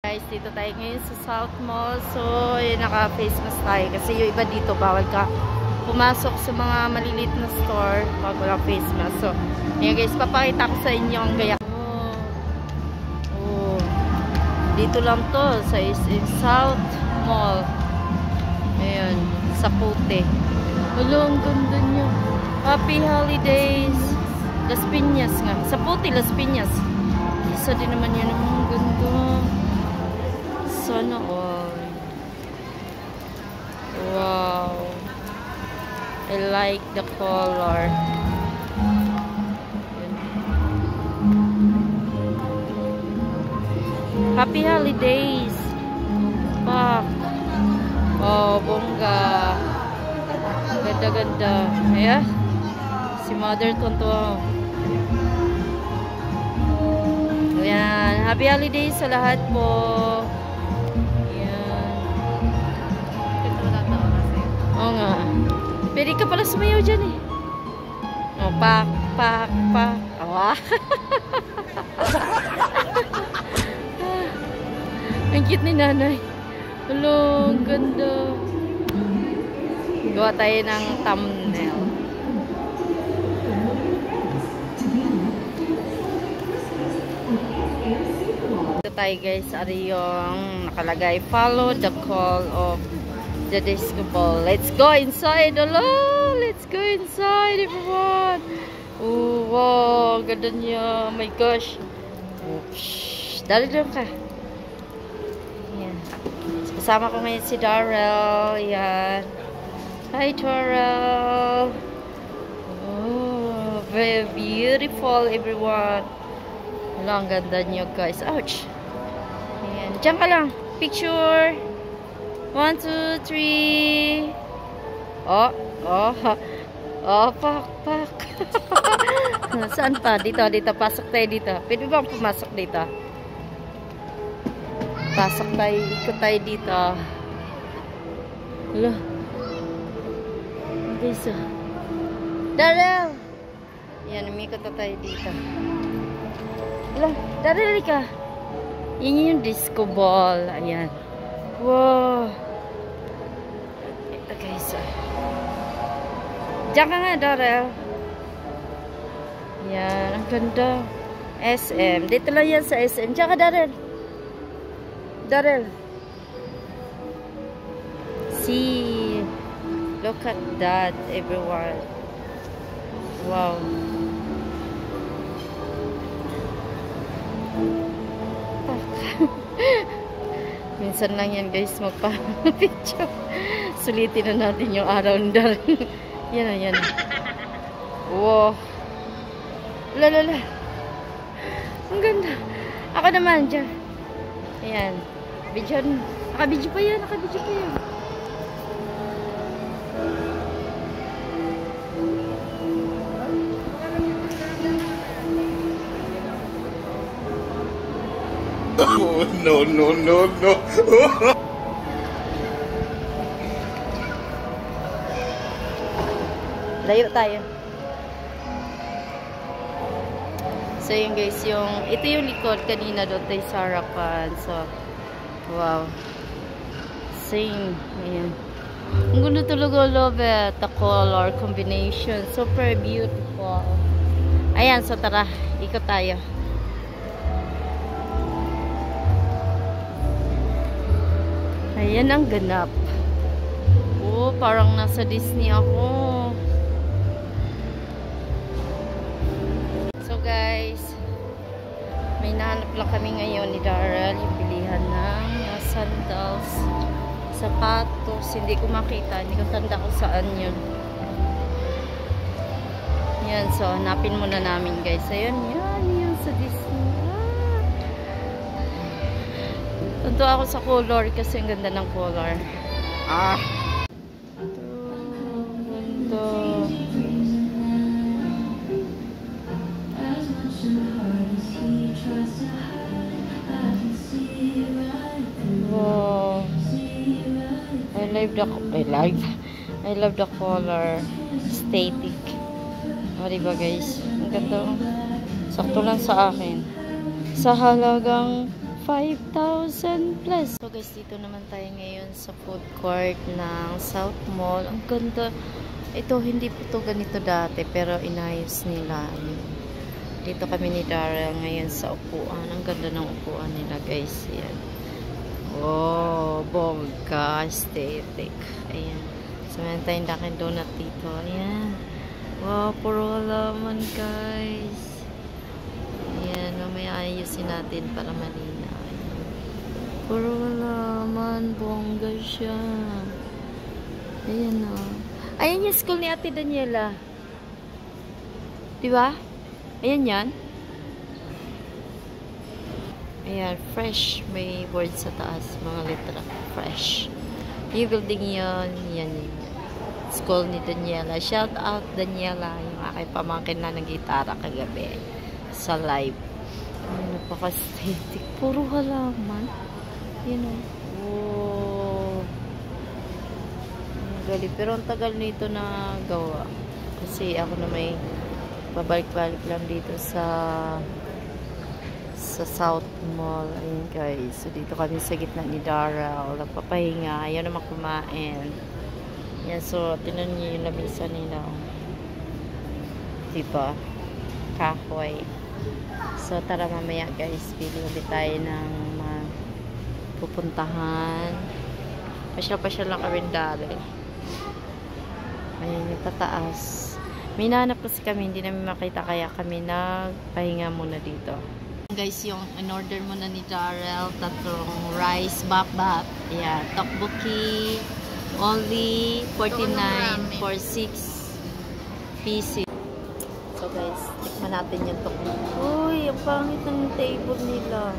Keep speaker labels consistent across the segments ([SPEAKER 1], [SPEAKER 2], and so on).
[SPEAKER 1] Guys, dito tayo ngayon sa South Mall. So, naka-face mask tayo. Kasi yung iba dito, bawal ka pumasok sa mga maliliit na store pag walang face mask. So, ayan guys, papakita ko sa inyo ang gaya. Oh. Dito lang to, sa South Mall. Ayan, sa Puti. Hello, ang ganda niya. Happy Holidays. Las Piñas nga. Sa Puti, Las Piñas. Isa din naman yan. Ang ganda. Sana all. Wow. I like the color. Happy Holidays. Pak. Oh, bongga. Ganda-ganda. Ayan. Si Mother Tonto. Ayan. Happy Holidays sa lahat po. Oo nga. Pwede ka pala sumayaw dyan eh. Oh, pak, pak, pak. Awa. Ang cute ni nanay. Hello, ang ganda. Gawa tayo ng thumbnail. Ito tayo guys. Ano yung nakalagay? Follow the call of the disco ball. Let's go inside. Hello, let's go inside, everyone. Oh, wow, ganda niya. Oh my gosh. Oops. Dali lang ka. Yan. Kasama ko ngayon si Darrell. Yan. Hi, Darrell. Oh, very beautiful, everyone. Wala, ang ganda niyo, guys. Ouch. Yan. Diyan ka lang. Picture. 1, 2, 3. Oh, oh. Oh, pak. Saan pa? Dito. Pasok tayo dito. Pwede bang pumasok dito? Pasok tayo. Ikot tayo dito. Hala. Okay, so. Darrell! Yan, umikot na tayo dito. Hala, Darrell ka. Yan yung disco ball. Ayan. Wow. Ito guys. Diyan ka nga, Darrell. Yan, ang ganda. SM. Dito lang yan sa SM. Diyan ka, Darrell. Darrell. See. Look at that, everyone. Wow. Minsan lang yan guys magpa-picture. Sulitin na natin yung araw ng Darrell. Yan. Wow. Lalala. Ang ganda. Ako naman dyan. Ayan. Video. Naka-video pa yan.
[SPEAKER 2] Oh, no.
[SPEAKER 1] Layo tayo. So yun guys, ito yung likod kanina doon tayo sa harapan. So, wow. Same. Ayan. Ang ganda talaga, love it. The color combination. Super beautiful. Ayan, so tara. Ikot tayo. Ayan ang ganap. Oh, parang nasa Disney ako. So guys, may nahanap lang kami ngayon ni Darrell. Yung bilihan ng sandals, sapatos. Hindi ko makita. Hindi ko tanda kung saan yun. Yan, so hanapin muna namin guys. Ayan, yan sa Disney. Tunto ako sa color kasi ang ganda ng color. Ganda. Wow. I love the color. Aesthetic. O, diba guys? Ang ganda. Sakto lang sa akin. Sa halagang 5,000 plus. So guys, dito naman tayo ngayon sa food court ng South Mall. Ang ganda. Ito, hindi po to ganito dati, pero inayos nila. Dito kami ni Daryl ngayon sa upuan. Ang ganda ng upuan nila guys. Yan. Oh, bongga, aesthetic. Ayan. So, meron tayong Dunkin' Donut dito. Ayan. Wow, puro halaman guys. Ayan, mamaya ayusin natin para malinaw. Ayan. Puro halaman, bongga siya. Ayan o. Ayan yung school ni Ate Daniela. Diba? Ayan yan. Ayan, fresh. May word sa taas. Mga letra. Fresh. Yung building yun. Yan yun. School ni Daniela. Shout out Daniela. Yung aking pamangkin na nag-gitara kagabi. Sa live. Ayan, napaka-aesthetic. Puro halaman. Yan o. Oh. Ang galing. Pero ang tagal nito na gawa. Kasi ako na may pabalik-balik lang dito sa South Mall. Ayun guys. So dito kami sa gitna ni Daryl. Nagpapahinga. Ayaw naman kumain. Yan. So tinan niyo yung lamisa nila. Diba? Kahoy. So tara mamaya guys. Pili ulit tayo ng pupuntahan. Pasyal-pasyal lang kami Daryl. Ayan yung tataas. May nahanap kasi kami, hindi namin makita kaya kami nagpahinga muna dito. Guys, yung in-order muna ni Daryl, tatlong rice bap-bap. Ayan, tteokbokki, only 49 for 6 pieces. So guys, tikman natin yung tteokbokki. Uy, ang pangit ng table nila.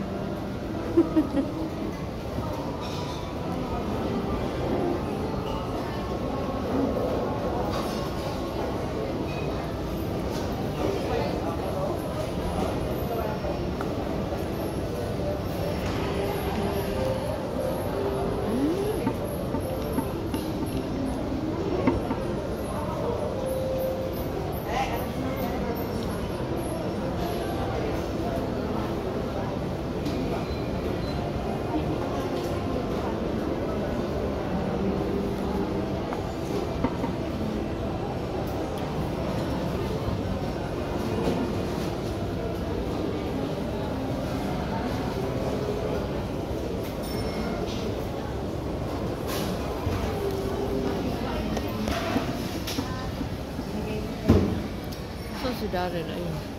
[SPEAKER 1] Si Daryl, ayun.